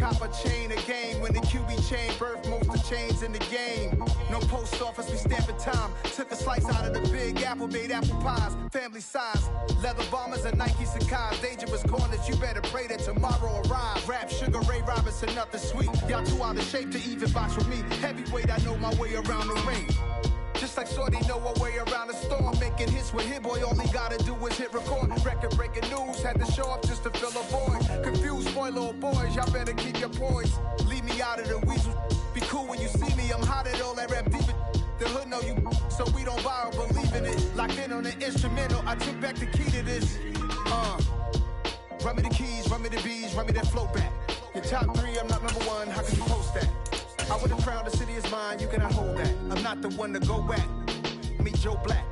cop a chain, a game. When the QB chain birth most of chains in the game. No post office, we stamping time. Took a slice out of the big apple, made apple pies. Family size, leather bombers and Nike Sacai's. Dangerous corners, you better pray that tomorrow arrives. Rap, Sugar Ray Robinson, nothing sweet. Y'all too out of shape to even box with me. Heavyweight, I know my way around the ring. Just like Shorty know her way around the storm. Making hits with Hit Boy, all he gotta do is hit record. Record breaking news, had to show up just to fill a void. Confused boy, little boys, y'all better keep your poise. Leave me out of the weasel. Be cool when you see me, I'm hot at all that rap deep. The hood know you, so we don't borrow, believe in it. Locked in on the instrumental, I took back the key to this. Run me the keys, run me the bees, run me that flow back. Your top three, I'm not number one, how can you post that? I would have crowned the city is mine, you cannot hold that. I'm not the one to go back. Meet Joe Black.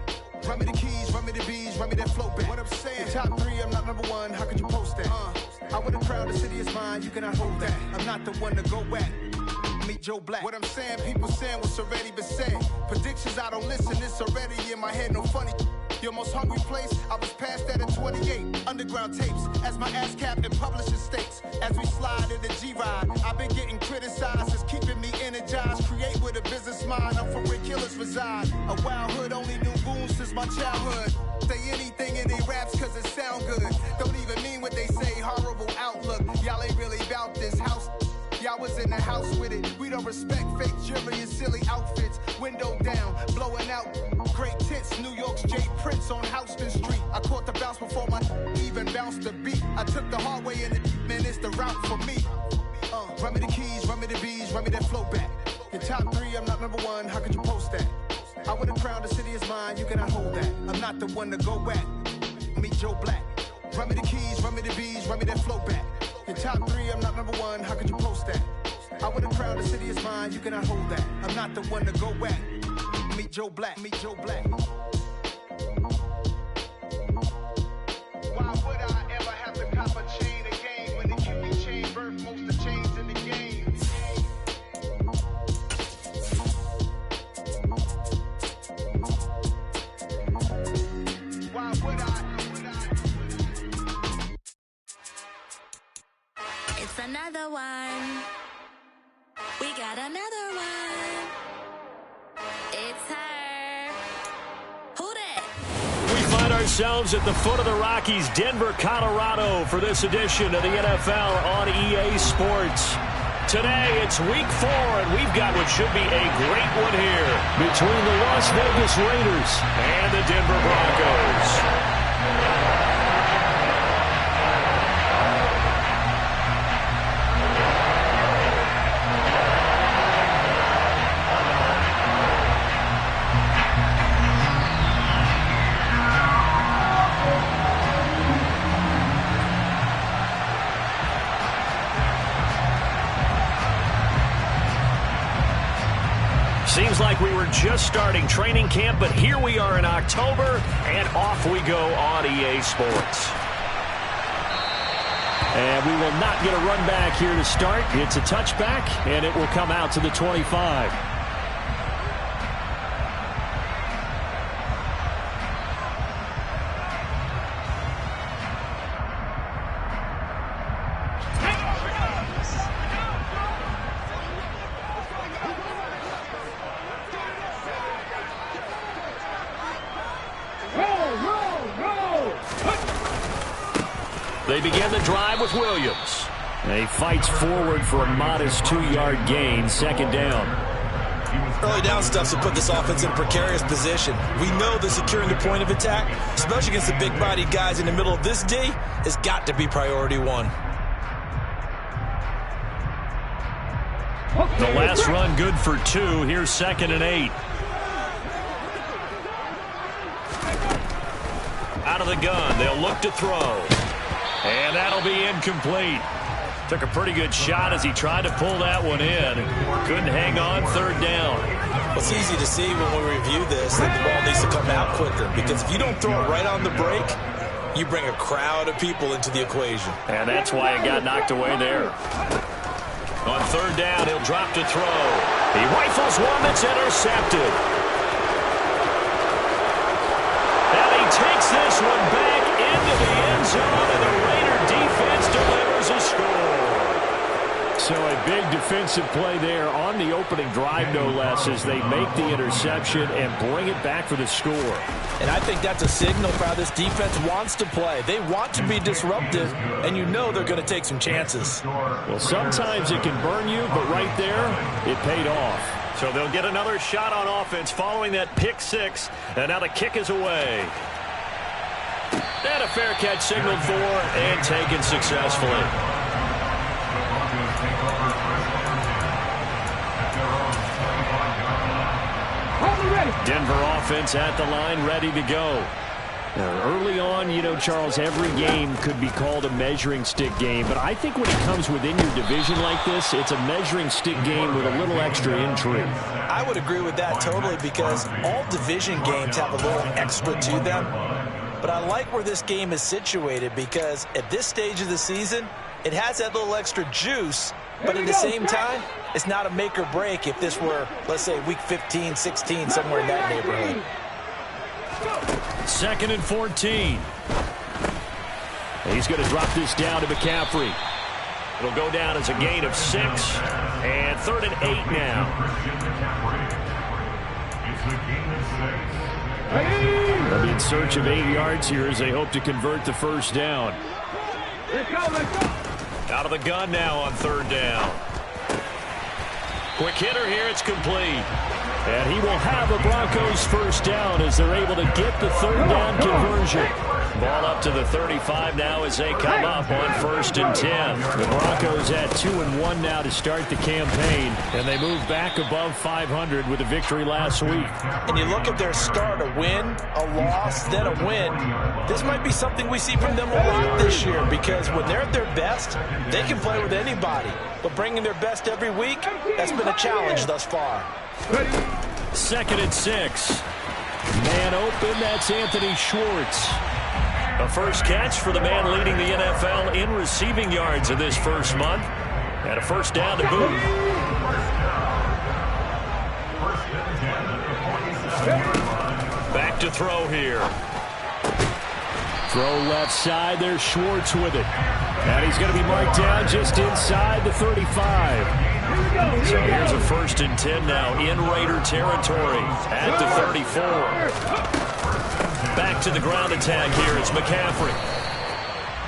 Run me the keys, run me the bees, run me that flow back. What I'm saying, your top three, I'm not number one, how could you post that? I would have crowned the city is mine, you cannot hold that. I'm not the one to go back. Meet Joe Black. What I'm saying, people saying what's already been said. Predictions, I don't listen, it's already in my head, no funny. Your most hungry place, I was past that in 28. Underground tapes, as my ass cap in publishing states. As we slide in the G-Ride, I've been getting criticized, it's keeping me energized. Create with a business mind, I'm from where killers reside. A wild hood, only knew goons since my childhood. Say anything in they raps cause it sound good. Don't even mean what they say, horrible outlook. Y'all ain't really about this house. Y'all was in the house with it. We don't respect fake jewelry and silly outfits. Window down, blowing out. Great tits, New York's J. Prince on Houston Street. I caught the bounce before my even bounced the beat. I took the hard way in it, man, it's the route for me. Run me the keys, run me the bees, run me that flow back. Your top three, I'm not number one, how could you post that? I would have crowned the city is mine, you cannot hold that. I'm not the one to go back. Meet Joe Black. Run me the keys, run me the bees, run me that flow back. Your top three, I'm not number one, how could you post that? I would have crowned the city is mine, you cannot hold that. I'm not the one to go back. Meet Joe Black, meet Joe Black. Why would I ever have to cop a chain again when the QB chain birth most of chains in the game? Why would I? It's another one. We got another one. It's her. Who that? We find ourselves at the foot of the Rockies, Denver, Colorado, for this edition of the NFL on EA Sports. Today, it's week 4, and we've got what should be a great one here between the Las Vegas Raiders and the Denver Broncos. Seems like we were just starting training camp, but here we are in October, and off we go on EA Sports. And we will not get a run back here to start. It's a touchback, and it will come out to the 25. They begin the drive with Williams. He fights forward for a modest 2-yard gain, second down. Early down stuff to put this offense in a precarious position. We know that securing the point of attack, especially against the big-bodied guys in the middle of this D, has got to be priority one. The last run good for 2. Here's 2nd and 8. Out of the gun, they'll look to throw. And that'll be incomplete. Took a pretty good shot as he tried to pull that one in. Couldn't hang on, 3rd down. Well, it's easy to see when we review this that the ball needs to come out quicker, because if you don't throw it right on the break, you bring a crowd of people into the equation. And that's why it got knocked away there. On 3rd down, he'll drop to throw. He rifles one that's intercepted. And he takes this one back into the end zone, and the Raider defense delivers a score. big defensive play there on the opening drive, no less, as they make the interception and bring it back for the score. And I think that's a signal for how this defense wants to play. They want to be disruptive, and you know they're going to take some chances. Well, sometimes it can burn you, but right there, it paid off. So they'll get another shot on offense following that pick six, and now the kick is away. And a fair catch signaled for and taken successfully. Denver offense at the line, ready to go. Now, early on, you know, Charles, every game could be called a measuring stick game, but I think when it comes within your division like this, it's a measuring stick game with a little extra intrigue. I would agree with that totally, because all division games have a little extra to them. But I like where this game is situated, because at this stage of the season, it has that little extra juice, but at the same time, it's not a make or break if this were, let's say, week 15, 16, somewhere in that neighborhood. 2nd and 14. He's going to drop this down to McCaffrey. It'll go down as a gain of 6, and 3rd and 8 now. They'll be in search of 8 yards here as they hope to convert the first down. Out of the gun now on 3rd down. Quick hitter here, it's complete. And he will have a Broncos first down as they're able to get the 3rd down conversion. Ball up to the 35 now as they come up on 1st and 10. The Broncos at 2-1 now to start the campaign, and they move back above 500 with a victory last week. And you look at their start, a win, a loss, then a win. This might be something we see from them a lot this year, because when they're at their best, they can play with anybody. But bringing their best every week, that's been a challenge thus far. 2nd and 6. Man open, that's Anthony Schwartz. A first catch for the man leading the NFL in receiving yards in this first month. And a first down to boot. Back to throw here. Throw left side, there's Schwartz with it. And he's going to be marked down just inside the 35. So here's a 1st and 10 now in Raider territory at the 34. Back to the ground attack here. It's McCaffrey.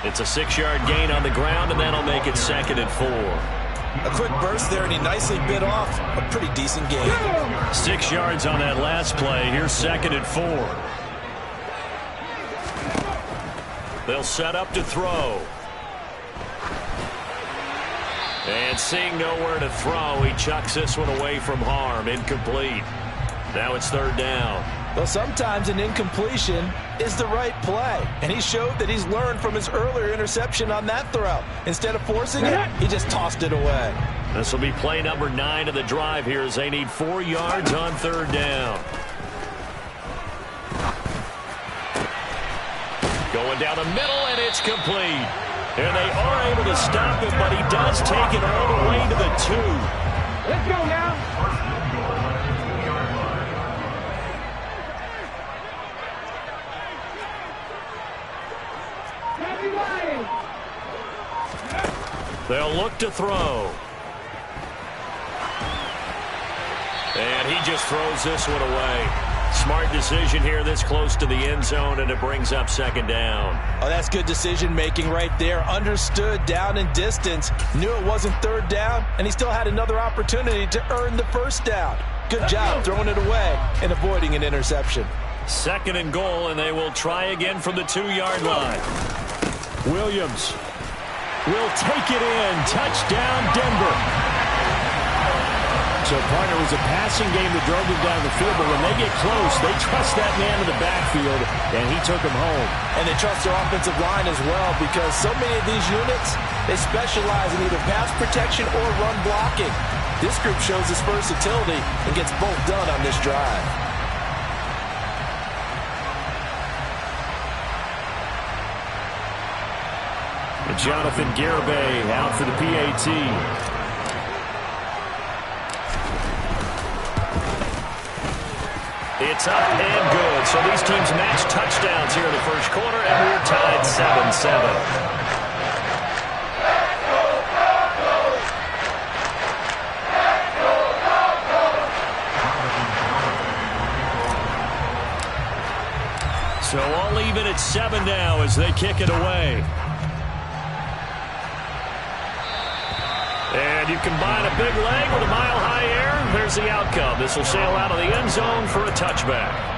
It's a 6-yard gain on the ground, and that'll make it 2nd and 4. A quick burst there, and he nicely bit off a pretty decent gain. 6 yards on that last play. Here's 2nd and 4. They'll set up to throw. And seeing nowhere to throw, he chucks this one away from harm. Incomplete. Now it's 3rd down. Well, sometimes an incompletion is the right play. And he showed that he's learned from his earlier interception on that throw. Instead of forcing it, he just tossed it away. This will be play number 9 of the drive here as they need 4 yards on 3rd down. Going down the middle, and it's complete. And they are able to stop him, but he does take it all the way to the 2. Let's go now. They'll look to throw. And he just throws this one away. Smart decision here this close to the end zone, and it brings up 2nd down. Oh, that's good decision-making right there. Understood down and distance. Knew it wasn't 3rd down, and he still had another opportunity to earn the 1st down. Good job throwing it away and avoiding an interception. 2nd and goal, and they will try again from the 2-yard line. Williams will take it in. Touchdown, Denver. So, partner, it was a passing game that drove them down the field, but when they get close, they trust that man in the backfield, and he took them home. And they trust their offensive line as well, because so many of these units, they specialize in either pass protection or run blocking. This group shows its versatility and gets both done on this drive. And Jonathan Garibay out for the PAT. It's up and good. So these teams match touchdowns here in the first quarter, and we're tied 7-7. it's 7 now as they kick it away. And you combine a big leg with a mile-high air, there's the outcome. This will sail out of the end zone for a touchback.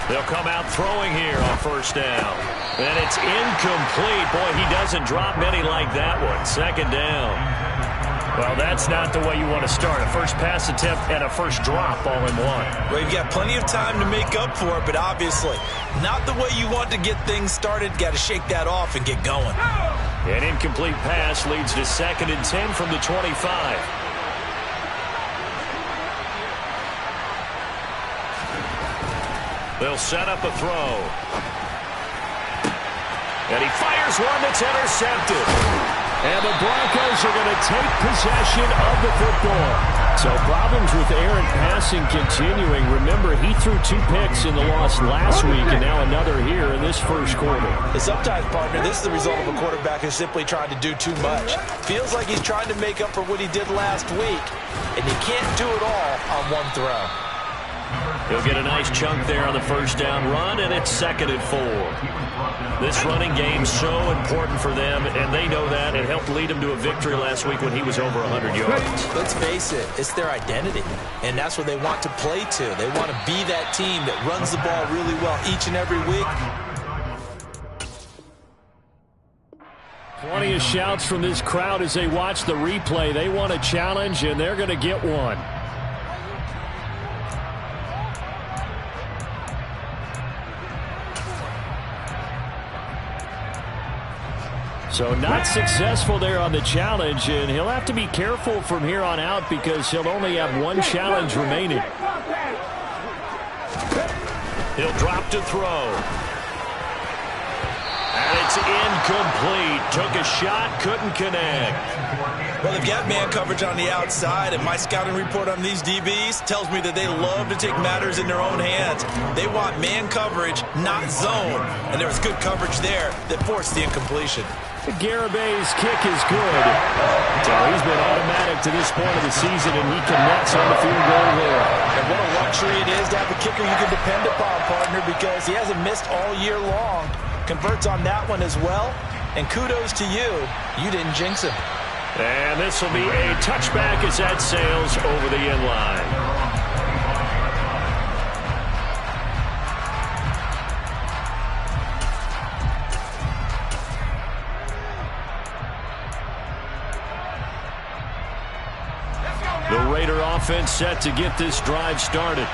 They'll come out throwing here on first down. And it's incomplete. Boy, he doesn't drop many like that one. Second down. Well, that's not the way you want to start. A first pass attempt and a first drop all in one. Well, you've got plenty of time to make up for it, but obviously not the way you want to get things started. Got to shake that off and get going. An incomplete pass leads to 2nd and 10 from the 25. They'll set up a throw. And he fires one that's intercepted. And the Broncos are going to take possession of the football. So problems with errant passing continuing. Remember, he threw 2 picks in the loss last week, and now another here in this first quarter. Sometimes, partner, this is the result of a quarterback who's simply trying to do too much. Feels like he's trying to make up for what he did last week, and he can't do it all on one throw. He'll get a nice chunk there on the first down run, and it's 2nd and 4. This running game's so important for them, and they know that. It helped lead them to a victory last week when he was over 100 yards. Let's face it, it's their identity, and that's what they want to play to. They want to be that team that runs the ball really well each and every week. Plenty of shouts from this crowd as they watch the replay. They want a challenge, and they're going to get one. So not successful there on the challenge, and he'll have to be careful from here on out because he'll only have one challenge remaining. He'll drop to throw. And it's incomplete. Took a shot, couldn't connect. Well, they've got man coverage on the outside, and my scouting report on these DBs tells me that they love to take matters in their own hands. They want man coverage, not zone, and there was good coverage there that forced the incompletion. Garabay's kick is good. So he's been automatic to this point of the season, and he connects on the field goal there. And what a luxury it is to have a kicker you can depend upon, partner, because he hasn't missed all year long. Converts on that one as well, and kudos to you. You didn't jinx him. And this will be a touchback as that sails over the end line. The Raider offense set to get this drive started.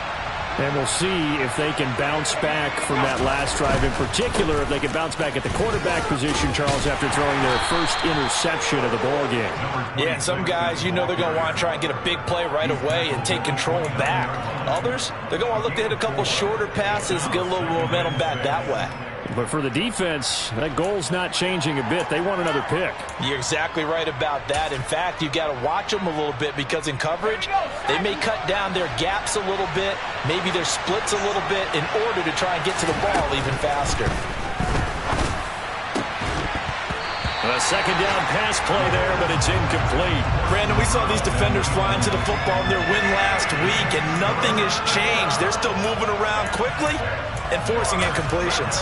And we'll see if they can bounce back from that last drive. In particular, if they can bounce back at the quarterback position, Charles, after throwing their first interception of the ball game. Yeah, some guys, you know they're going to want to try and get a big play right away and take control back. Others, they're going to want to look to hit a couple shorter passes, get a little momentum back that way. But for the defense, that goal's not changing a bit. They want another pick. You're exactly right about that. In fact, you've got to watch them a little bit because in coverage, they may cut down their gaps a little bit, maybe their splits a little bit in order to try and get to the ball even faster. A second down pass play there, but it's incomplete. Brandon, we saw these defenders flying to the football in their win last week, and nothing has changed. They're still moving around quickly and forcing incompletions.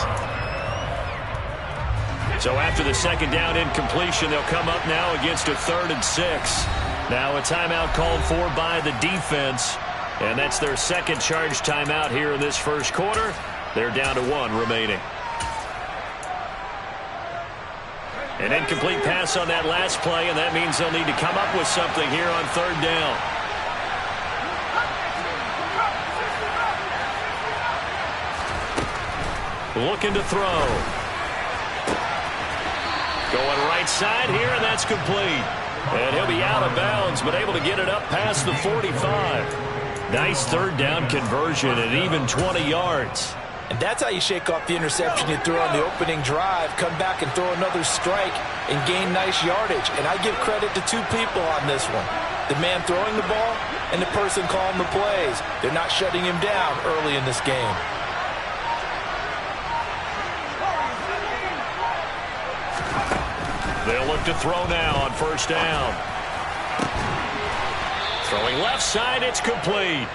So after the second down incompletion, they'll come up now against a 3rd and 6. Now a timeout called for by the defense, and that's their second charge timeout here in this first quarter. They're down to 1 remaining. An incomplete pass on that last play, and that means they'll need to come up with something here on 3rd down. Looking to throw. Going right side here, and that's complete. And he'll be out of bounds, but able to get it up past the 45. Nice 3rd down conversion at even 20 yards. And that's how you shake off the interception you threw on the opening drive, come back and throw another strike and gain nice yardage. And I give credit to two people on this one. The man throwing the ball and the person calling the plays. They're not shutting him down early in this game. They'll look to throw now on first down. Throwing left side, it's complete.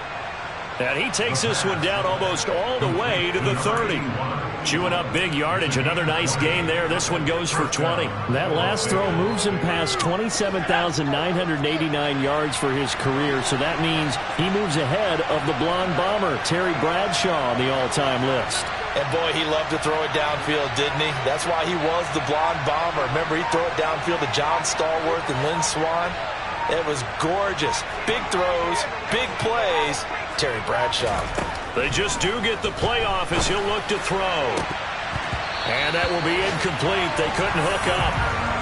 And he takes this one down almost all the way to the 30. Chewing up big yardage. Another nice gain there. This one goes for 20. That last throw moves him past 27,989 yards for his career. So that means he moves ahead of the blonde bomber, Terry Bradshaw, on the all-time list. And boy, he loved to throw it downfield, didn't he? That's why he was the blonde bomber. Remember, he'd throw it downfield to John Stallworth and Lynn Swann. It was gorgeous. Big throws, big plays. Terry Bradshaw. They just do get the playoff as he'll look to throw. And that will be incomplete. They couldn't hook up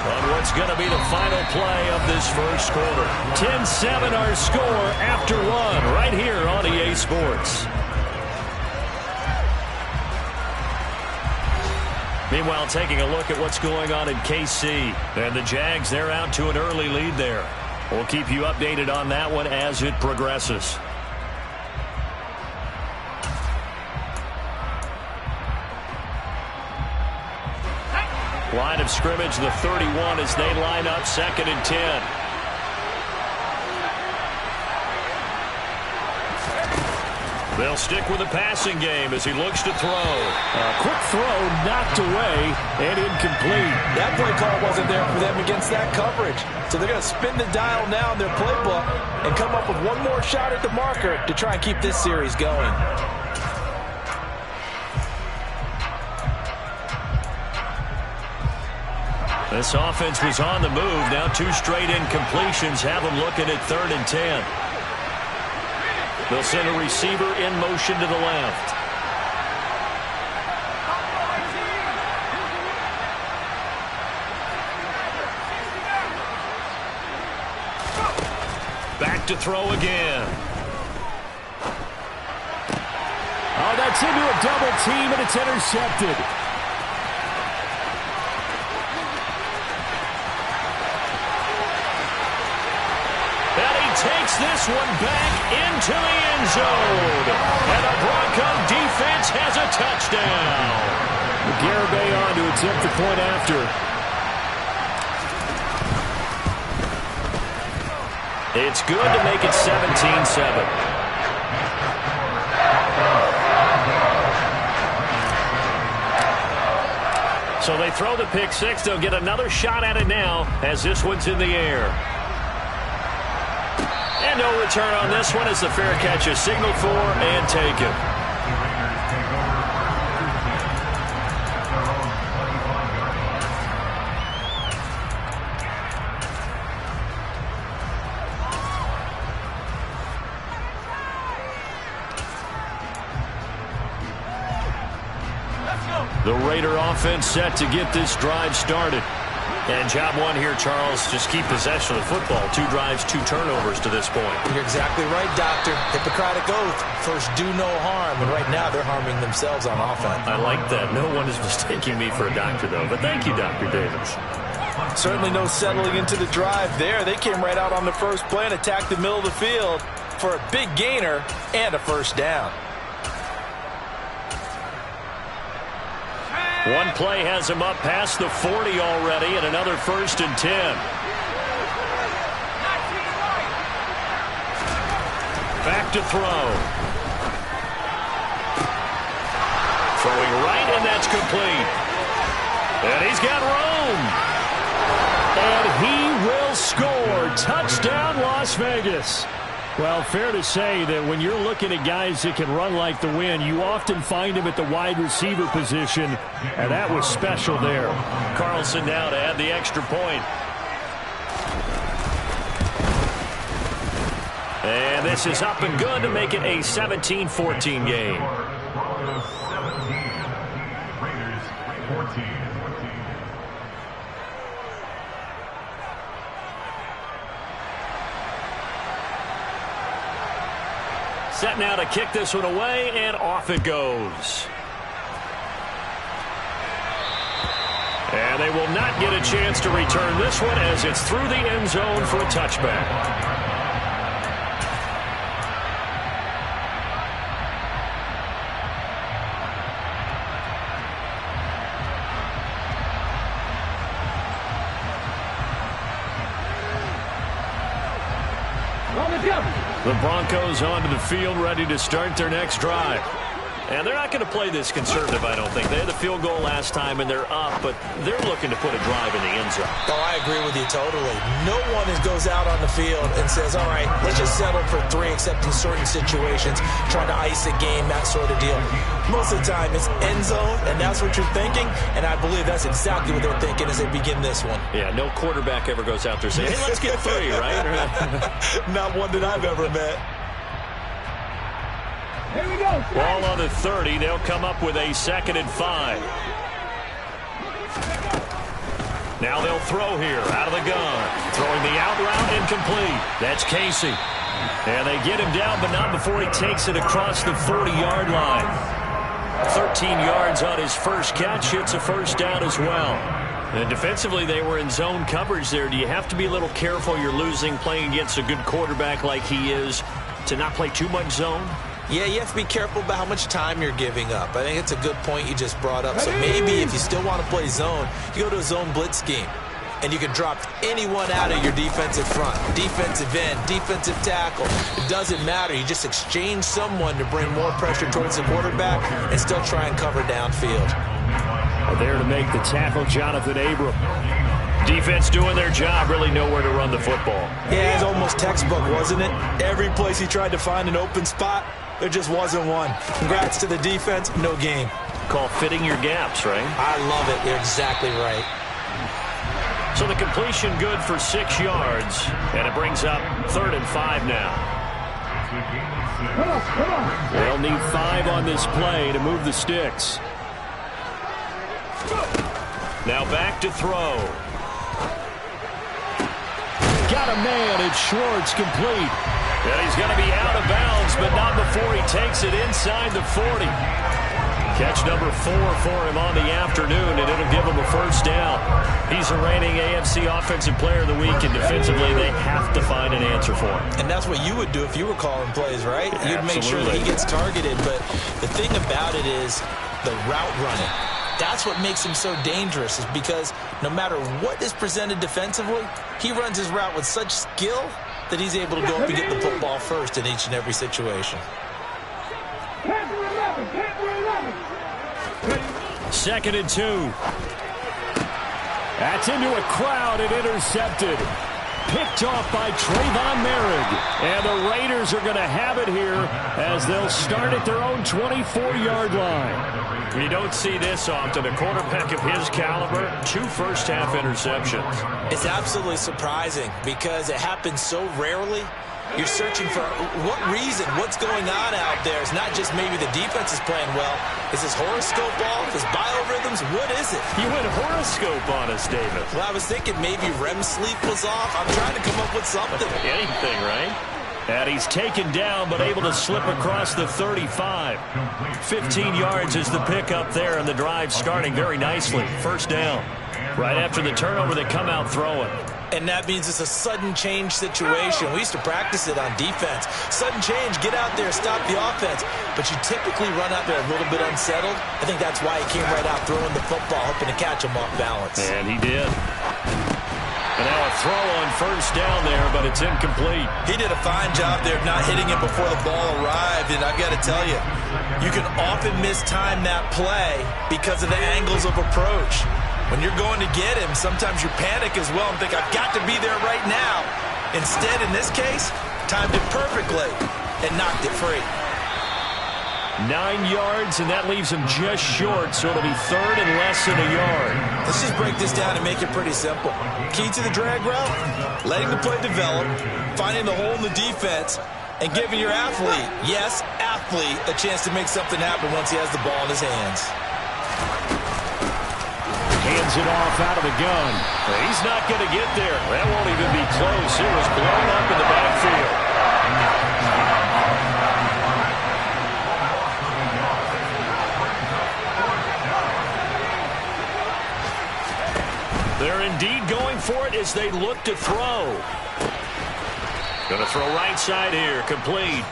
on what's going to be the final play of this first quarter. 10-7 our score after one right here on EA Sports. Meanwhile, taking a look at what's going on in KC. And the Jags, they're out to an early lead there. We'll keep you updated on that one as it progresses. Line of scrimmage, the 31 as they line up 2nd and 10. They'll stick with the passing game as he looks to throw. A quick throw knocked away and incomplete. That play call wasn't there for them against that coverage. So they're going to spin the dial now in their playbook and come up with one more shot at the marker to try and keep this series going. This offense was on the move. Now 2 straight incompletions have them looking at 3rd and 10. They'll send a receiver in motion to the left. Back to throw again. Oh, that's into a double team, and it's intercepted. Takes this one back into the end zone. And the Bronco defense has a touchdown. Garibay on to attempt the point after. It's good to make it 17-7. So they throw the pick six. They'll get another shot at it now as this one's in the air. And no return on this one as the fair catch is signaled for and taken. The Raider offense set to get this drive started. And job one here, Charles, just keep possession of the football. 2 drives, 2 turnovers to this point. You're exactly right, Doctor. Hippocratic oath. First, do no harm. And right now, they're harming themselves on offense. I like that. No one is mistaking me for a doctor, though. But thank you, Dr. Davis. Certainly no settling into the drive there. They came right out on the first play and attacked the middle of the field for a big gainer and a first down. One play has him up past the 40 already, and another 1st and 10. Back to throw. Throwing right, and that's complete. And he's got room. And he will score. Touchdown, Las Vegas. Well, fair to say that when you're looking at guys that can run like the wind, you often find them at the wide receiver position, and that was special there. Carlson now to add the extra point. And this is up and good to make it a 17-14 game. Raiders 14. Set now to kick this one away, and off it goes. And they will not get a chance to return this one as it's through the end zone for a touchback. The Broncos onto the field, ready to start their next drive. And they're not going to play this conservative, I don't think. They had the field goal last time, and they're up, but they're looking to put a drive in the end zone. Oh, I agree with you totally. No one goes out on the field and says, all right, let's just settle for 3, except in certain situations, trying to ice a game, that sort of deal. Most of the time, it's end zone, and that's what you're thinking, and I believe that's exactly what they're thinking as they begin this one. Yeah, no quarterback ever goes out there saying, hey, let's get 3, right? Not one that I've ever met. Here we go. Ball on the 30. They'll come up with a 2nd and 5. Now they'll throw here out of the gun. Throwing the out route incomplete. That's Casey. And they get him down, but not before he takes it across the 40-yard line. 13 yards on his first catch. It's a first down as well. And defensively, they were in zone coverage there. Do you have to be a little careful? You're losing playing against a good quarterback like he is to not play too much zone? Yeah, you have to be careful about how much time you're giving up. I think it's a good point you just brought up. So maybe if you still want to play zone, you go to a zone blitz scheme. And you can drop anyone out of your defensive front. Defensive end, defensive tackle. It doesn't matter. You just exchange someone to bring more pressure towards the quarterback and still try and cover downfield. There to make the tackle, Jonathan Abram. Defense doing their job, really nowhere to run the football. Yeah, it's almost textbook, wasn't it? Every place he tried to find an open spot, there just wasn't one. Congrats to the defense, no game. Call fitting your gaps, right? I love it. You're exactly right. So the completion good for 6 yards, and it brings up 3rd and 5 now. Come on. They'll need 5 on this play to move the sticks. Now back to throw. Got a man. It's Schwartz, complete. And he's going to be out of bounds, but not before he takes it inside the 40. Catch number 4 for him on the afternoon, and it'll give him a first down. He's a reigning AFC Offensive Player of the Week, and defensively they have to find an answer for him. And that's what you would do if you were calling plays, right? Yeah, you'd make sure that he gets targeted, but the thing about it is the route running. That's what makes him so dangerous, is because no matter what is presented defensively, he runs his route with such skill that he's able to go up and get the football first in each and every situation. 2nd and 2. That's into a crowd and intercepted. Picked off by Trayvon Merrick. And the Raiders are going to have it here as they'll start at their own 24-yard line. You don't see this often. A quarterback of his caliber, 2 first-half interceptions. It's absolutely surprising because it happens so rarely. You're searching for what reason, what's going on out there. It's not just maybe the defense is playing well. Is his horoscope off? His biorhythms? What is it? You went horoscope on us, David. Well, I was thinking maybe REM sleep was off. I'm trying to come up with something. Anything, right? And he's taken down but able to slip across the 35. 15 yards is the pickup there, and the drive starting very nicely. First down. Right after the turnover, they come out throwing. And that means it's a sudden change situation. We used to practice it on defense. Sudden change, get out there, stop the offense. But you typically run out there a little bit unsettled. I think that's why he came right out throwing the football, hoping to catch him off balance. And he did. And now a throw on first down there, but it's incomplete. He did a fine job there of not hitting it before the ball arrived. And I've got to tell you, you can often mistime that play because of the angles of approach. When you're going to get him, sometimes you panic as well and think, I've got to be there right now. Instead, in this case, timed it perfectly and knocked it free. 9 yards, and that leaves him just short, so it'll be 3rd and less than a yard. Let's just break this down and make it pretty simple. Key to the drag route, letting the play develop, finding the hole in the defense, and giving your athlete, yes, athlete, a chance to make something happen once he has the ball in his hands. Hands it off out of the gun. He's not going to get there. That won't even be close. It was blown up in the backfield. as they look to throw. Going to throw right side here, complete.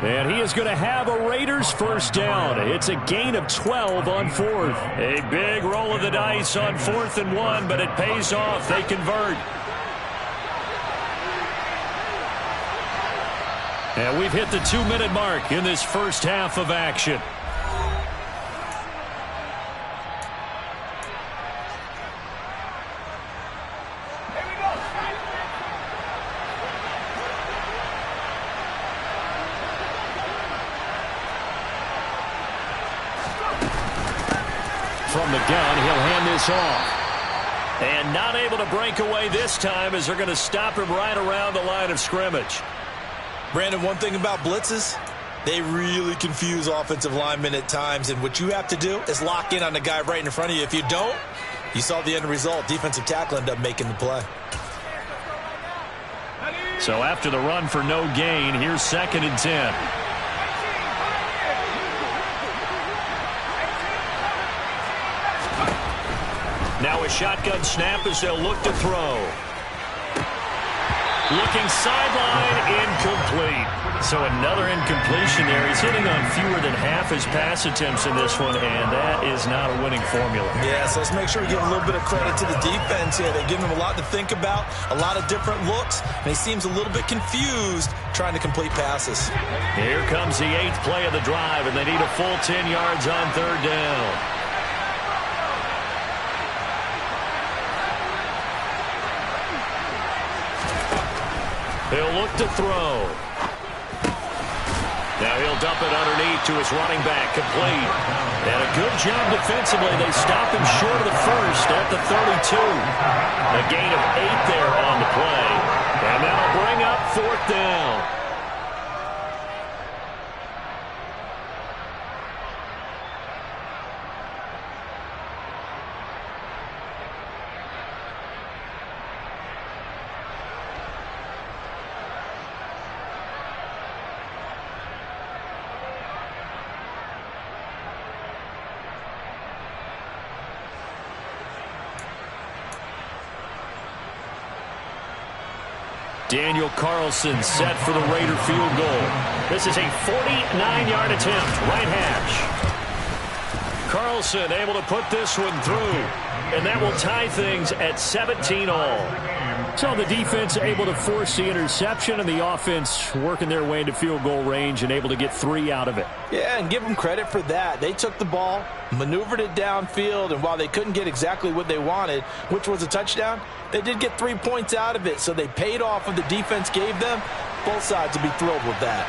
And he is going to have a Raiders first down. It's a gain of 12 on fourth. A big roll of the dice on 4th and 1, but it pays off. They convert. And we've hit the 2-minute mark in this first half of action. From the gun, he'll hand this off. And not able to break away this time as they're going to stop him right around the line of scrimmage. Brandon, one thing about blitzes, they really confuse offensive linemen at times, and what you have to do is lock in on the guy right in front of you. If you don't, you saw the end result. Defensive tackle ended up making the play. So after the run for no gain, here's 2nd and 10. Now a shotgun snap as they'll look to throw. Looking sideline, incomplete. So another incompletion there. He's hitting on fewer than half his pass attempts in this one, and that is not a winning formula. Yeah, so let's make sure we give a little bit of credit to the defense here. They're giving him a lot to think about, a lot of different looks, and he seems a little bit confused trying to complete passes. Here comes the 8th play of the drive, and they need a full 10 yards on 3rd down. He'll look to throw. Now he'll dump it underneath to his running back, complete. And a good job defensively. They stop him short of the first at the 32. A gain of 8 there on the play. And that'll bring up 4th down. Daniel Carlson set for the Raider field goal. This is a 49-yard attempt, right hash. Carlson able to put this one through, and that will tie things at 17 all. So the defense able to force the interception, and the offense working their way into field goal range and able to get 3 out of it. Yeah, and give them credit for that. They took the ball, maneuvered it downfield, and while they couldn't get exactly what they wanted, which was a touchdown, they did get 3 points out of it, so they paid off what the defense gave them. Both sides will be thrilled with that.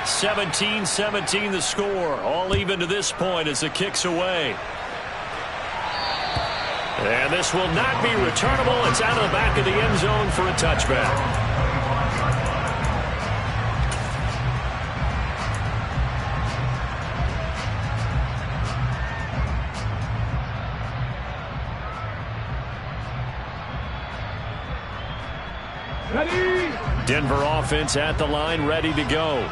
17-17 the score. All even to this point as the kick's away. And this will not be returnable. It's out of the back of the end zone for a touchback. Denver offense at the line, ready to go.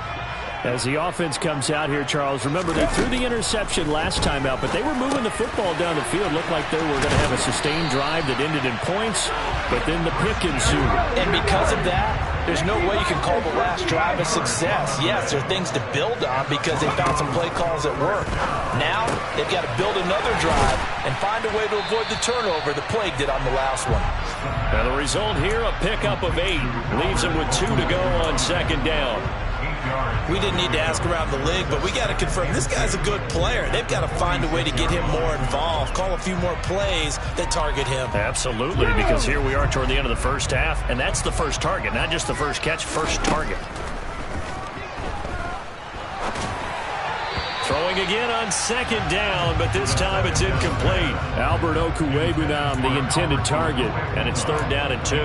As the offense comes out here, Charles, remember they threw the interception last time out, but they were moving the football down the field. Looked like they were going to have a sustained drive that ended in points, but then the pick ensued. And because of that, there's no way you can call the last drive a success. Yes, there are things to build on because they found some play calls that work. Now, they've got to build another drive and find a way to avoid the turnover the Plague did on the last one. Now the result here, a pickup of 8. Leaves them with 2 to go on 2nd down. We didn't need to ask around the league, but we got to confirm this guy's a good player. They've got to find a way to get him more involved, call a few more plays that target him. Absolutely, because here we are toward the end of the first half, and that's the first target, not just the first catch, first target. Throwing again on 2nd down, but this time it's incomplete. Albert Okwuegbunam, the intended target, and it's 3rd down and 2.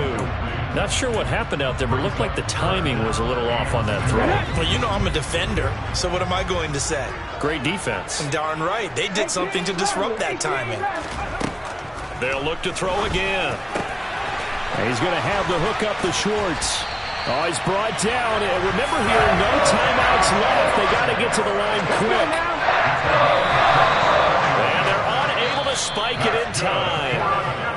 Not sure what happened out there, but it looked like the timing was a little off on that throw. Well, you know I'm a defender, so what am I going to say? Great defense. Darn right. They did something to disrupt that timing. They'll look to throw again. And he's going to have the hook up to Schwartz. Oh, he's brought down. And remember here, no timeouts left. They got to get to the line quick. And they're unable to spike it in time.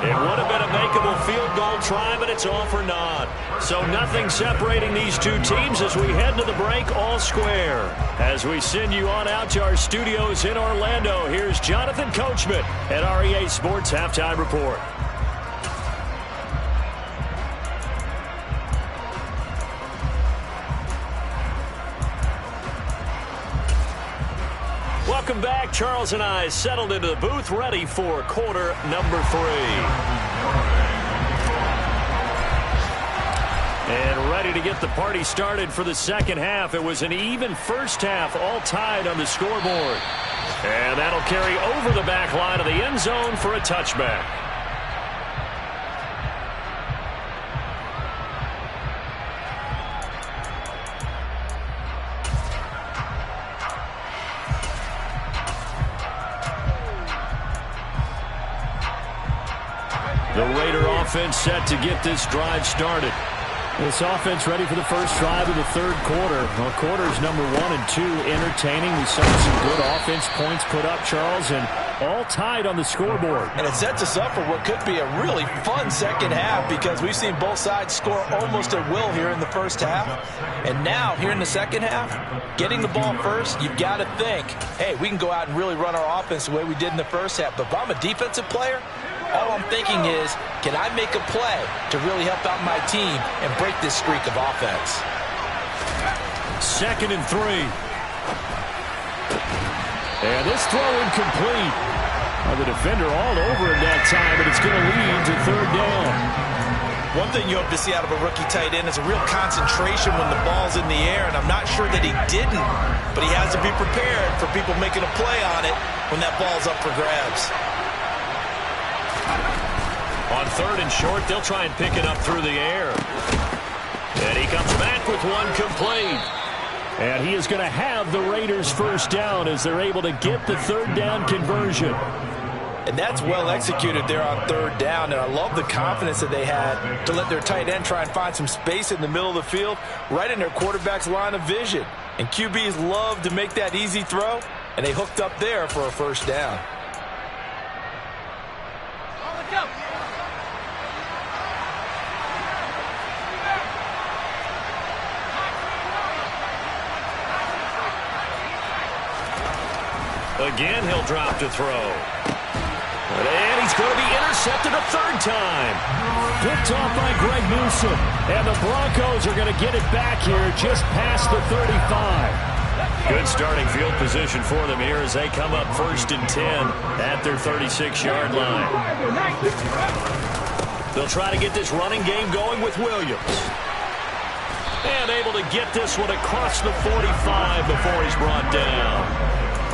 It would have been a makeable field goal try, but it's all for naught. So nothing separating these two teams as we head to the break all square. As we send you on out to our studios in Orlando, here's Jonathan Coachman at our EA Sports Halftime Report. Welcome back. Charles and I settled into the booth, ready for quarter number 3. And ready to get the party started for the second half. It was an even first half, all tied on the scoreboard. And that'll carry over the back line of the end zone for a touchback. The Raider offense set to get this drive started. This offense ready for the first drive of the third quarter. Well, quarters number 1 and 2 entertaining. We saw some good offense points put up, Charles, and all tied on the scoreboard. And it sets us up for what could be a really fun second half because we've seen both sides score almost at will here in the first half. And now, here in the second half, getting the ball first, you've got to think, hey, we can go out and really run our offense the way we did in the first half. But if I'm a defensive player, all I'm thinking is, can I make a play to really help out my team and break this streak of offense? 2nd and 3. And this throw incomplete. The defender all over him that time, but it's going to lead to 3rd down. One thing you hope to see out of a rookie tight end is a real concentration when the ball's in the air, and I'm not sure that he didn't, but he has to be prepared for people making a play on it when that ball's up for grabs. On 3rd and short, they'll try and pick it up through the air. And he comes back with one complete. And he is going to have the Raiders first down as they're able to get the 3rd down conversion. And that's well executed there on 3rd down. And I love the confidence that they had to let their tight end try and find some space in the middle of the field, right in their quarterback's line of vision. And QBs love to make that easy throw, and they hooked up there for a first down. Again, he'll drop to throw. And he's going to be intercepted a 3rd time. Picked off by Greg Newsome. And the Broncos are going to get it back here just past the 35. Good starting field position for them here as they come up 1st and 10 at their 36-yard line. They'll try to get this running game going with Williams. And able to get this one across the 45 before he's brought down.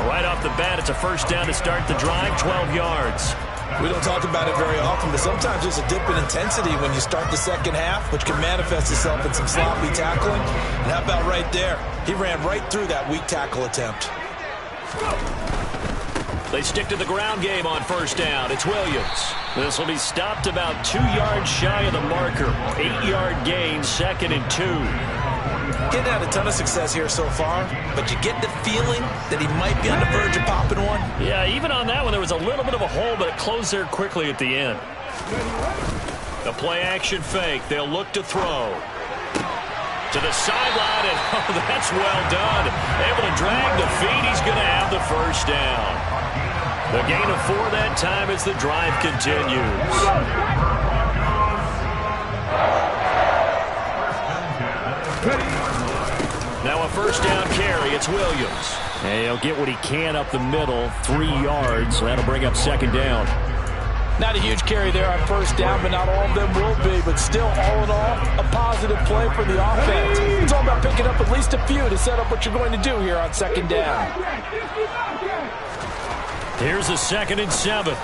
Right off the bat, it's a first down to start the drive, 12 yards. We don't talk about it very often, but sometimes there's a dip in intensity when you start the second half, which can manifest itself in some sloppy tackling. And how about right there? He ran right through that weak tackle attempt. They stick to the ground game on first down. It's Williams. This will be stopped about 2 yards shy of the marker. 8-yard gain, 2nd and 2. Getting had a ton of success here so far, but you get the feeling that he might be on the verge of popping one. Yeah, even on that one, there was a little bit of a hole, but it closed there quickly at the end. The play-action fake. They'll look to throw. To the sideline, and oh, that's well done. Able to drag the feet. He's going to have the first down. The gain of 4 that time as the drive continues. Now a first down carry. It's Williams. And he'll get what he can up the middle, 3 yards. That'll bring up 2nd down. Not a huge carry there on first down, but not all of them will be. But still, all in all, a positive play for the offense. It's all about picking up at least a few to set up what you're going to do here on 2nd down. Here's a 2nd and 7.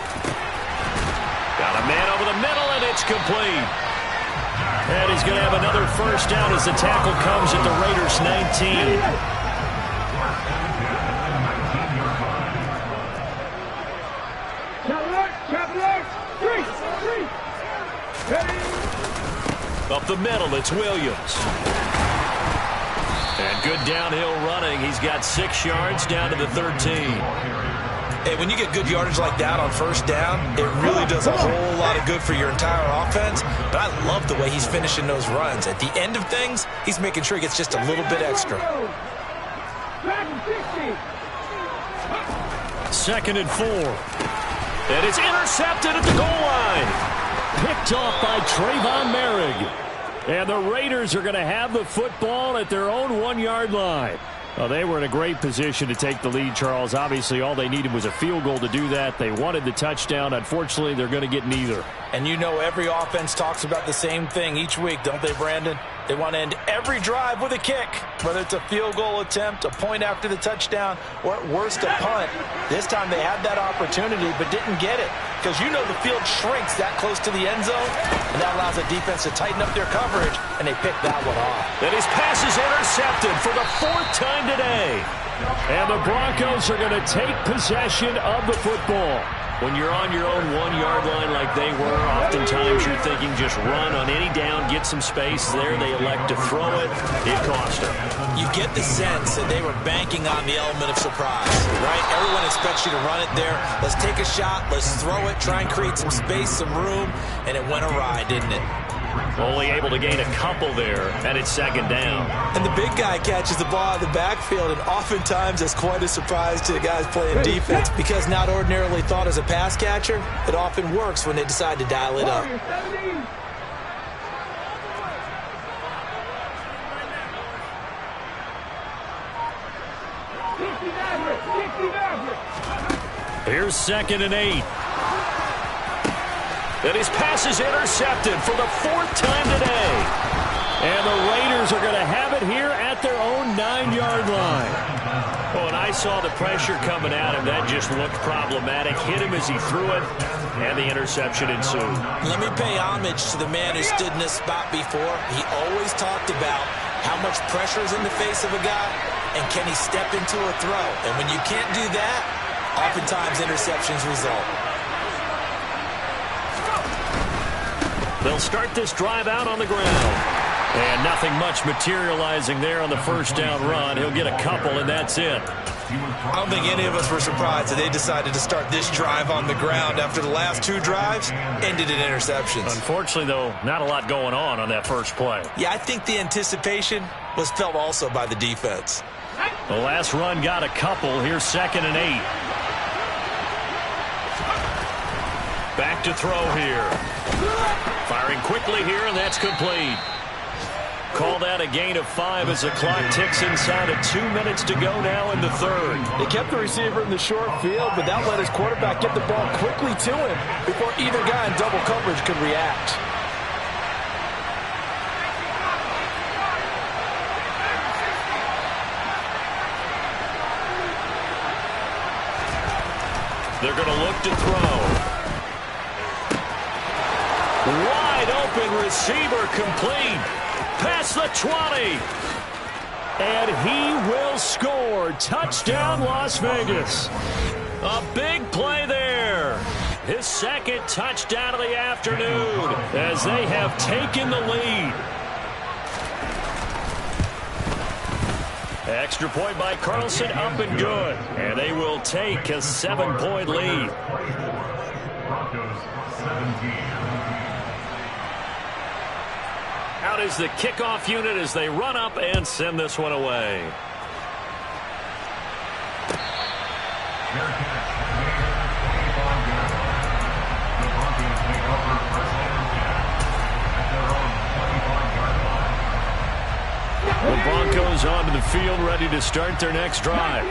Got a man over the middle, and it's complete. And he's going to have another first down as the tackle comes at the Raiders' 19. Up the middle, it's Williams. And good downhill running. He's got 6 yards down to the 13. Hey, when you get good yardage like that on first down, it really does a whole lot of good for your entire offense. But I love the way he's finishing those runs. At the end of things, he's making sure he gets just a little bit extra. 2nd and 4. And it's intercepted at the goal line. Picked off by Trayvon Merrick. And the Raiders are going to have the football at their own 1-yard line. Well, they were in a great position to take the lead, Charles. Obviously, all they needed was a field goal to do that. They wanted the touchdown. Unfortunately, they're going to get neither. And you know every offense talks about the same thing each week, don't they, Brandon? They want to end every drive with a kick, whether it's a field goal attempt, a point after the touchdown, or at worst a punt. This time they had that opportunity but didn't get it because you know the field shrinks that close to the end zone, and that allows the defense to tighten up their coverage, and they pick that one off. And his pass is intercepted for the 4th time today. And the Broncos are going to take possession of the football. When you're on your own 1-yard line like they were, oftentimes you're thinking just run on any down, get some space. There they elect to throw it. It cost them. You get the sense that they were banking on the element of surprise, right? Everyone expects you to run it there. Let's take a shot. Let's throw it. Try and create some space, some room. And it went awry, didn't it? Only able to gain a couple there, and it's 2nd down. And the big guy catches the ball in the backfield, and oftentimes that's quite a surprise to the guys playing defense because not ordinarily thought as a pass catcher, it often works when they decide to dial it up. Here's 2nd and 8. And his pass is intercepted for the 4th time today. And the Raiders are going to have it here at their own 9-yard line. Oh, and I saw the pressure coming at him. That just looked problematic. Hit him as he threw it, and the interception ensued. Let me pay homage to the man who stood in this spot before. He always talked about how much pressure is in the face of a guy, and can he step into a throw. And when you can't do that, oftentimes interceptions result. They'll start this drive out on the ground. And nothing much materializing there on the first down run. He'll get a couple, and that's it. I don't think any of us were surprised that they decided to start this drive on the ground after the last 2 drives ended in interceptions. Unfortunately, though, not a lot going on that first play. Yeah, I think the anticipation was felt also by the defense. The last run got a couple. Here's 2nd and 8. Back to throw here. Firing quickly here, and that's complete. Called out a gain of 5 as the clock ticks inside of 2 minutes to go now in the 3rd. They kept the receiver in the short field, but that let his quarterback get the ball quickly to him before either guy in double coverage could react. They're going to look to throw. Wide open receiver complete. Past the 20. And he will score. Touchdown, Las Vegas. A big play there. His 2nd touchdown of the afternoon as they have taken the lead. Extra point by Carlson, up and good. And they will take a 7-point lead. Broncos 17. Out is the kickoff unit as they run up and send this one away. The Broncos onto the field, ready to start their next drive.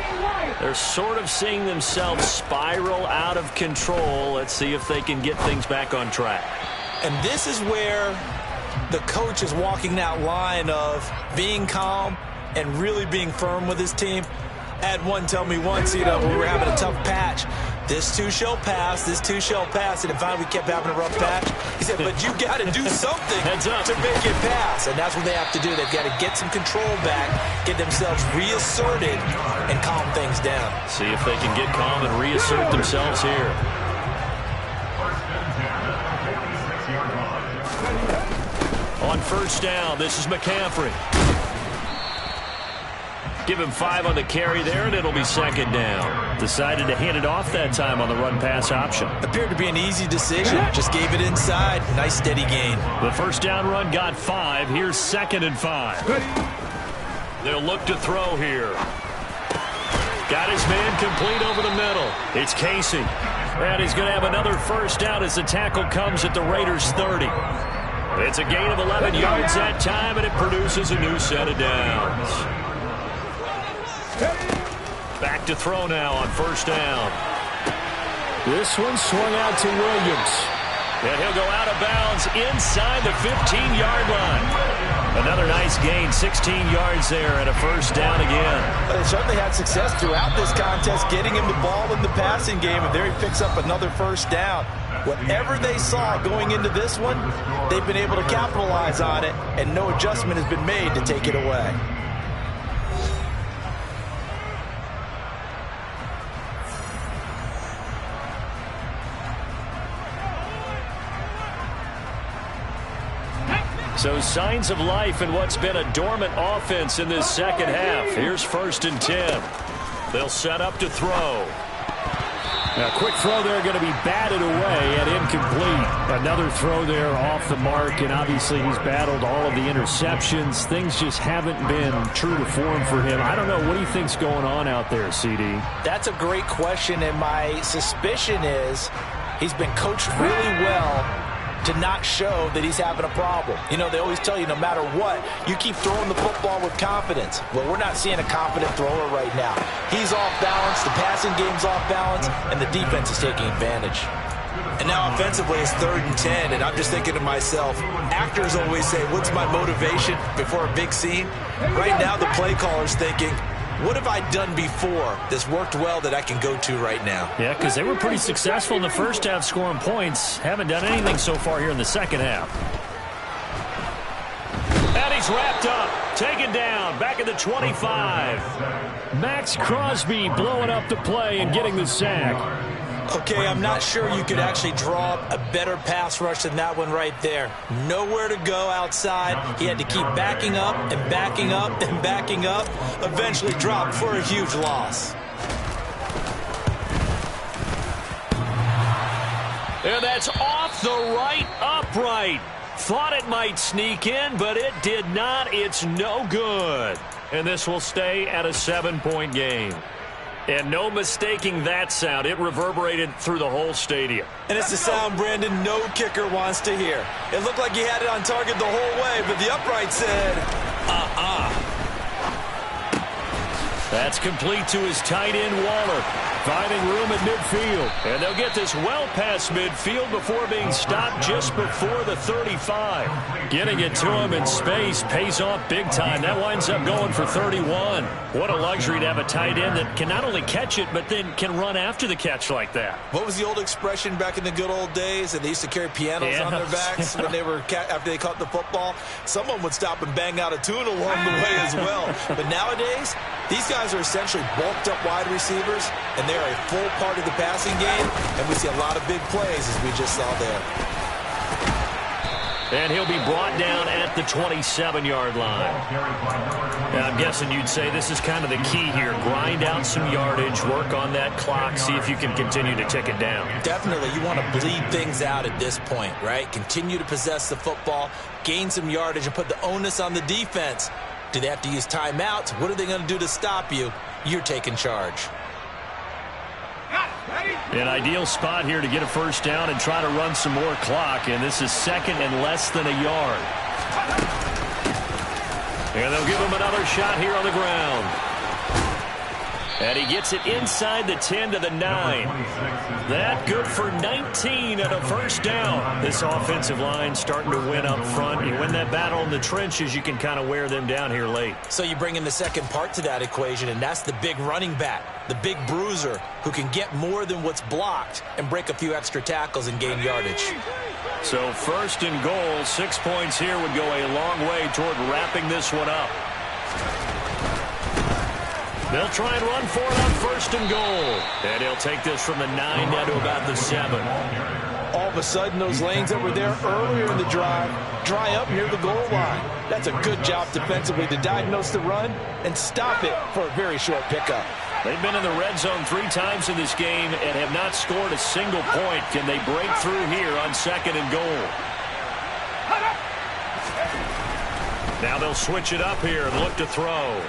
They're sort of seeing themselves spiral out of control. Let's see if they can get things back on track. And this is where the coach is walking that line of being calm and really being firm with his team. I had one tell me once, when we were having a tough patch, this too shall pass, this too shall pass, and if finally we kept having a rough patch, he said, but you got to do something to make it pass, and that's what they have to do. They've got to get some control back, get themselves reasserted, and calm things down. See if they can get calm and reassert themselves here. On first down, this is McCaffrey. Give him 5 on the carry there, and it'll be 2nd down. Decided to hand it off that time on the run-pass option. Appeared to be an easy decision. Just gave it inside. Nice steady gain. The first down run got 5. Here's 2nd and 5. They'll look to throw here. Got his man complete over the middle. It's Casey. And he's going to have another first down as the tackle comes at the Raiders' 30. It's a gain of 11 yards that time, and it produces a new set of downs. Back to throw now on first down. This one swung out to Williams. And he'll go out of bounds inside the 15-yard line. Another nice gain, 16 yards there, and a first down again. They certainly had success throughout this contest, getting him the ball in the passing game, and there he picks up another first down. Whatever they saw going into this one, they've been able to capitalize on it, and no adjustment has been made to take it away. So signs of life in what's been a dormant offense in this second half. Here's 1st and 10. They'll set up to throw. Now, quick throw there going to be batted away and incomplete. Another throw there off the mark, and obviously he's battled all of the interceptions. Things just haven't been true to form for him. I don't know. What do you think's going on out there, CD? That's a great question, and my suspicion is he's been coached really well to not show that he's having a problem. You know, they always tell you no matter what, you keep throwing the football with confidence. Well, we're not seeing a confident thrower right now. He's off balance, the passing game's off balance, and the defense is taking advantage. And now offensively it's 3rd and 10, and I'm just thinking to myself, actors always say, what's my motivation before a big scene? Right now the play caller's thinking, what have I done before that's worked well that I can go to right now? Yeah, because they were pretty successful in the first half scoring points. Haven't done anything so far here in the second half. And he's wrapped up. Taken down. Back at the 25. Max Crosby blowing up the play and getting the sack. Okay, I'm not sure you could actually draw up a better pass rush than that one right there. Nowhere to go outside. He had to keep backing up and backing up and backing up. Eventually dropped for a huge loss. And that's off the right upright. Thought it might sneak in, but it did not. It's no good. And this will stay at a 7-point game. And no mistaking that sound. It reverberated through the whole stadium. And it's the sound, Brandon, no kicker wants to hear. It looked like he had it on target the whole way, but the upright said, That's complete to his tight end, Waller, finding room at midfield. And they'll get this well past midfield before being stopped just before the 35. Getting it to him in space pays off big time. That winds up going for 31. What a luxury to have a tight end that can not only catch it, but then can run after the catch like that. What was the old expression back in the good old days? And they used to carry pianos on their backs when they were after they caught the football. Someone would stop and bang out a tune along the way as well. But nowadays, these guys are essentially bulked up wide receivers, and they are a full part of the passing game, and we see a lot of big plays as we just saw there. And he'll be brought down at the 27-yard line. And I'm guessing you'd say this is kind of the key here. Grind out some yardage, work on that clock, see if you can continue to tick it down. Definitely. You want to bleed things out at this point, right? Continue to possess the football, gain some yardage, and put the onus on the defense. Do they have to use timeouts? What are they going to do to stop you? You're taking charge. An ideal spot here to get a first down and try to run some more clock, and this is 2nd and less than a yard. And they'll give him another shot here on the ground. And he gets it inside the 10 to the 9. That good for 19 and a first down. This offensive line starting to win up front. You win that battle in the trenches, you can kind of wear them down here late. So you bring in the second part to that equation, and that's the big running back, the big bruiser, who can get more than what's blocked and break a few extra tackles and gain yardage. So 1st and goal, 6 points here would go a long way toward wrapping this one up. They'll try and run for it on 1st and goal. And he'll take this from the 9 down to about the 7. All of a sudden, those lanes that were there earlier in the drive dry up near the goal line. That's a good job defensively to diagnose the run and stop it for a very short pickup. They've been in the red zone 3 times in this game and have not scored a single point. Can they break through here on 2nd and goal? Now they'll switch it up here and look to throw.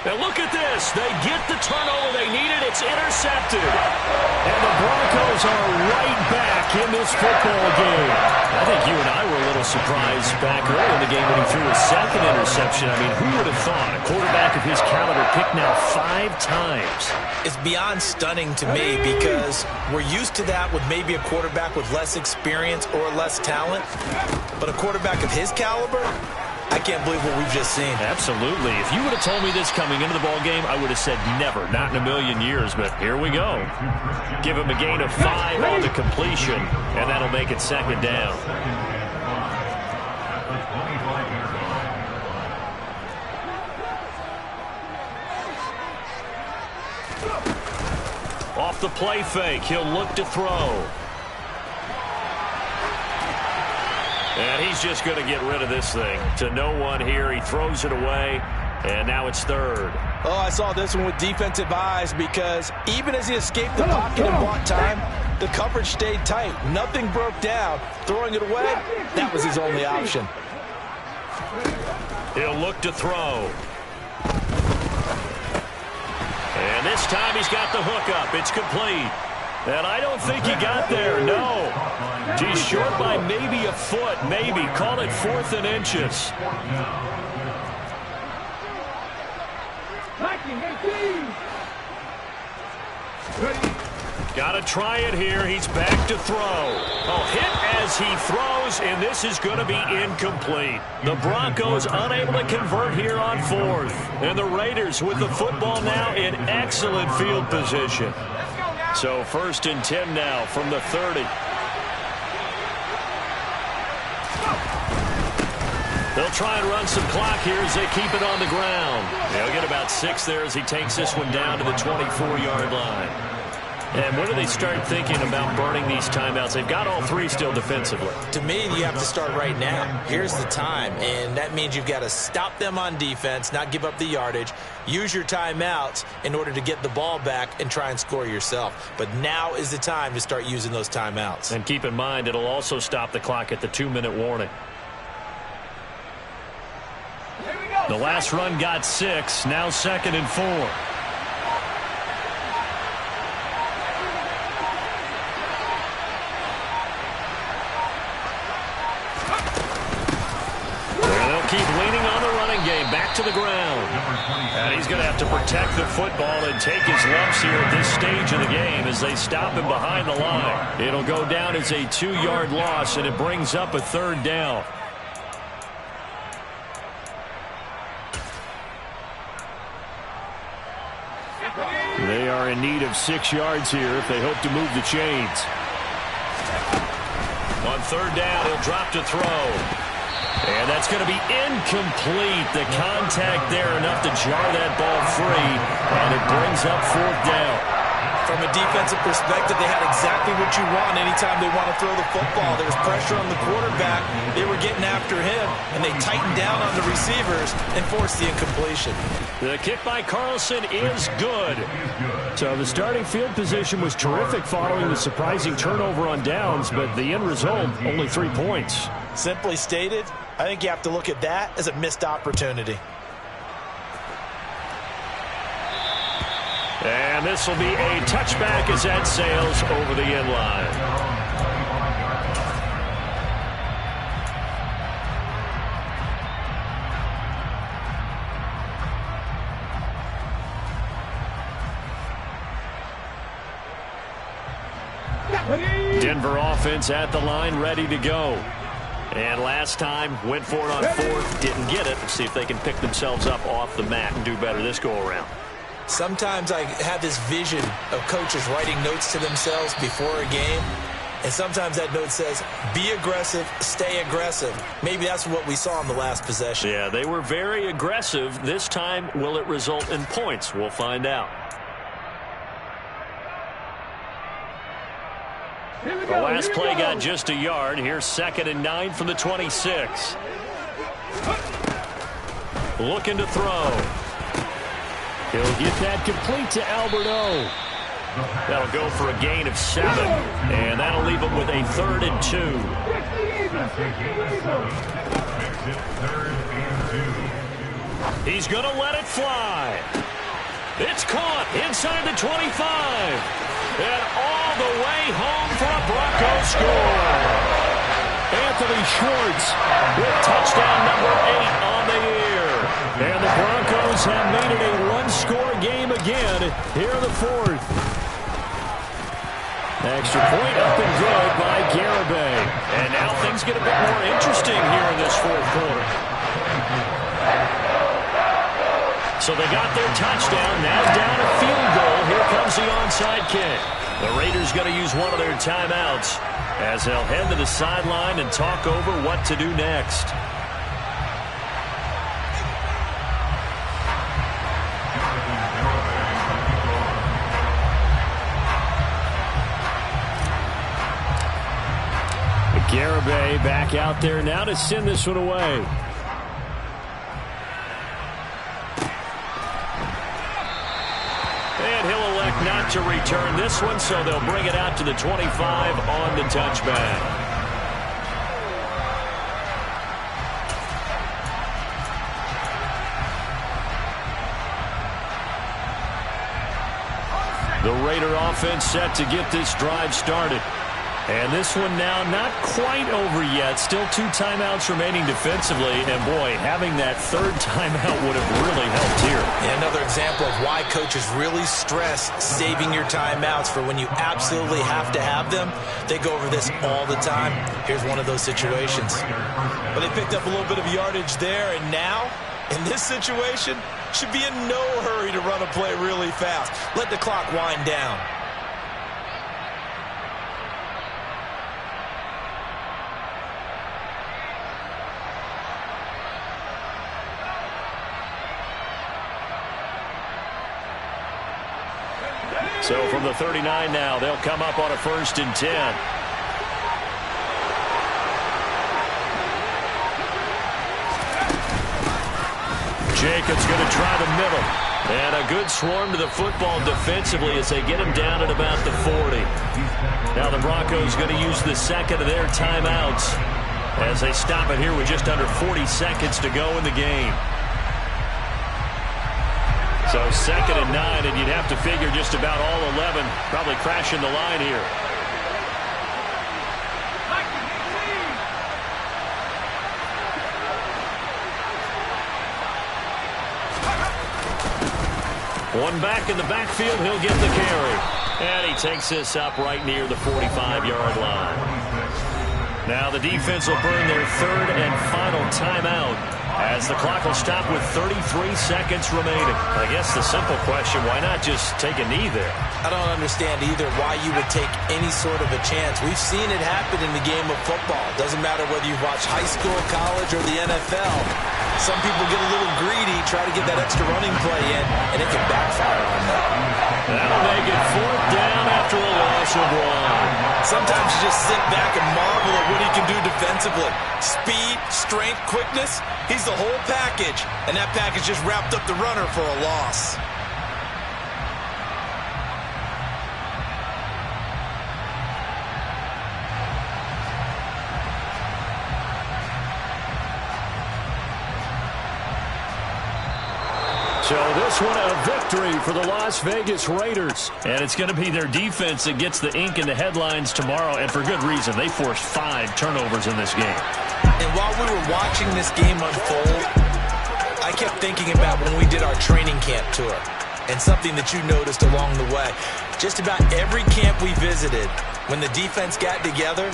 And look at this. They get the turnover they needed. It's intercepted. And the Broncos are right back in this football game. I think you and I were a little surprised back early in the game when he threw his 2nd interception. I mean, who would have thought a quarterback of his caliber picked now 5 times? It's beyond stunning to me because we're used to that with maybe a quarterback with less experience or less talent. But a quarterback of his caliber, I can't believe what we've just seen. Absolutely. If you would have told me this coming into the ball game, I would have said never, not in a million years. But here we go. Give him a gain of 5 on the completion, and that'll make it 2nd down. Off the play fake, he'll look to throw. And he's just going to get rid of this thing. To no one here. He throws it away. And now it's 3rd. Oh, I saw this one with defensive eyes because even as he escaped the pocket and bought time, the coverage stayed tight. Nothing broke down. Throwing it away, that was his only option. He'll look to throw. And this time he's got the hook up. It's complete. And I don't think he got there, no. He's short by maybe a foot, maybe. Call it 4th and inches. Got to try it here. He's back to throw. Oh, hit as he throws, and this is going to be incomplete. The Broncos unable to convert here on 4th. And the Raiders with the football now in excellent field position. So 1st and 10 now from the 30. They'll try and run some clock here as they keep it on the ground. They'll get about 6 there as he takes this one down to the 24-yard line. And when do they start thinking about burning these timeouts? They've got all 3 still defensively. To me, you have to start right now. Here's the time, and that means you've got to stop them on defense, not give up the yardage, use your timeouts in order to get the ball back and try and score yourself. But now is the time to start using those timeouts. And keep in mind, it'll also stop the clock at the 2-minute warning. The last run got 6, now 2nd and 4. Keep leaning on the running game. Back to the ground. And he's going to have to protect the football and take his lumps here at this stage of the game as they stop him behind the line. It'll go down as a 2-yard loss, and it brings up a 3rd down. They are in need of 6 yards here if they hope to move the chains. On 3rd down, he'll drop to throw. And that's going to be incomplete. The contact there enough to jar that ball free, and it brings up 4th down. From a defensive perspective, they had exactly what you want anytime they want to throw the football. There's pressure on the quarterback. They were getting after him, and they tightened down on the receivers and forced the incompletion. The kick by Carlson is good. So the starting field position was terrific following the surprising turnover on downs, but the end result, only 3 points. Simply stated, I think you have to look at that as a missed opportunity. And this will be a touchback as that sails over the end line. Denver offense at the line, ready to go. And last time, went for it on 4th, didn't get it. See if they can pick themselves up off the mat and do better this go-around. Sometimes I have this vision of coaches writing notes to themselves before a game, and sometimes that note says, be aggressive, stay aggressive. Maybe that's what we saw in the last possession. Yeah, they were very aggressive. This time, will it result in points? We'll find out. The last play got just a yard. Here's 2nd and 9 from the 26. Looking to throw. He'll get that complete to Alberto. That'll go for a gain of 7, and that'll leave him with a 3rd and 2. He's going to let it fly. It's caught inside the 25. And all the way home for a Broncos score. Anthony Schwartz with touchdown number 8 on the year. And the Broncos have made it a one-score game again here in the 4th. Extra point up and good by Garibay. And now things get a bit more interesting here in this 4th quarter. So they got their touchdown. Now down a field goal. Here comes the onside kick. The Raiders going to use one of their timeouts as they'll head to the sideline and talk over what to do next. Garibay back out there now to send this one away. And he'll elect not to return this one, so they'll bring it out to the 25 on the touchback. The Raider offense set to get this drive started. And this one now not quite over yet. Still 2 timeouts remaining defensively. And, boy, having that 3rd timeout would have really helped here. And another example of why coaches really stress saving your timeouts for when you absolutely have to have them. They go over this all the time. Here's one of those situations. Well, they picked up a little bit of yardage there. And now, in this situation, should be in no hurry to run a play really fast. Let the clock wind down. So from the 39 now, they'll come up on a 1st and 10. Jacobs going to try the middle. And a good swarm to the football defensively as they get him down at about the 40. Now the Broncos going to use the 2nd of their timeouts as they stop it here with just under 40 seconds to go in the game. So 2nd and 9, and you'd have to figure just about all 11 probably crashing the line here. One back in the backfield, he'll get the carry. And he takes this up right near the 45-yard line. Now the defense will burn their 3rd and final timeout as the clock will stop with 33 seconds remaining. I guess the simple question, why not just take a knee there? I don't understand either why you would take any sort of a chance. We've seen it happen in the game of football. Doesn't matter whether you watch high school, college, or the NFL. Some people get a little greedy, try to get that extra running play in, and it can backfire on them. That'll make it 4th down after a loss of 1. Sometimes you just sit back and marvel at what he can do defensively. Speed, strength, quickness, he's the whole package. And that package just wrapped up the runner for a loss. So this one a victory for the Las Vegas Raiders. And it's going to be their defense that gets the ink in the headlines tomorrow, and for good reason. They forced 5 turnovers in this game. And while we were watching this game unfold, I kept thinking about when we did our training camp tour and something that you noticed along the way. Just about every camp we visited, when the defense got together,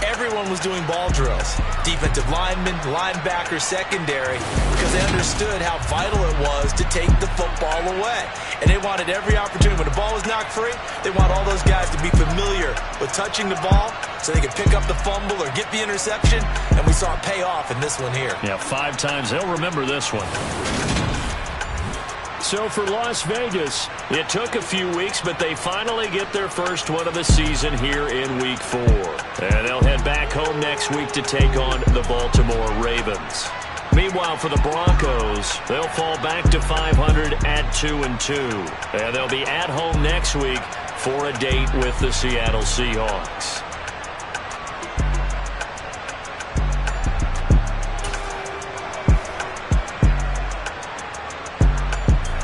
everyone was doing ball drills. Defensive linemen, linebackers, secondary, because they understood how vital it was to take the football away. And they wanted every opportunity. When the ball was knocked free, they want all those guys to be familiar with touching the ball so they could pick up the fumble or get the interception. And we saw it pay off in this one here. Yeah, 5 times. They'll remember this one. So for Las Vegas, it took a few weeks, but they finally get their first one of the season here in Week 4. And they'll head back home next week to take on the Baltimore Ravens. Meanwhile, for the Broncos, they'll fall back to 500 at 2-2. And they'll be at home next week for a date with the Seattle Seahawks.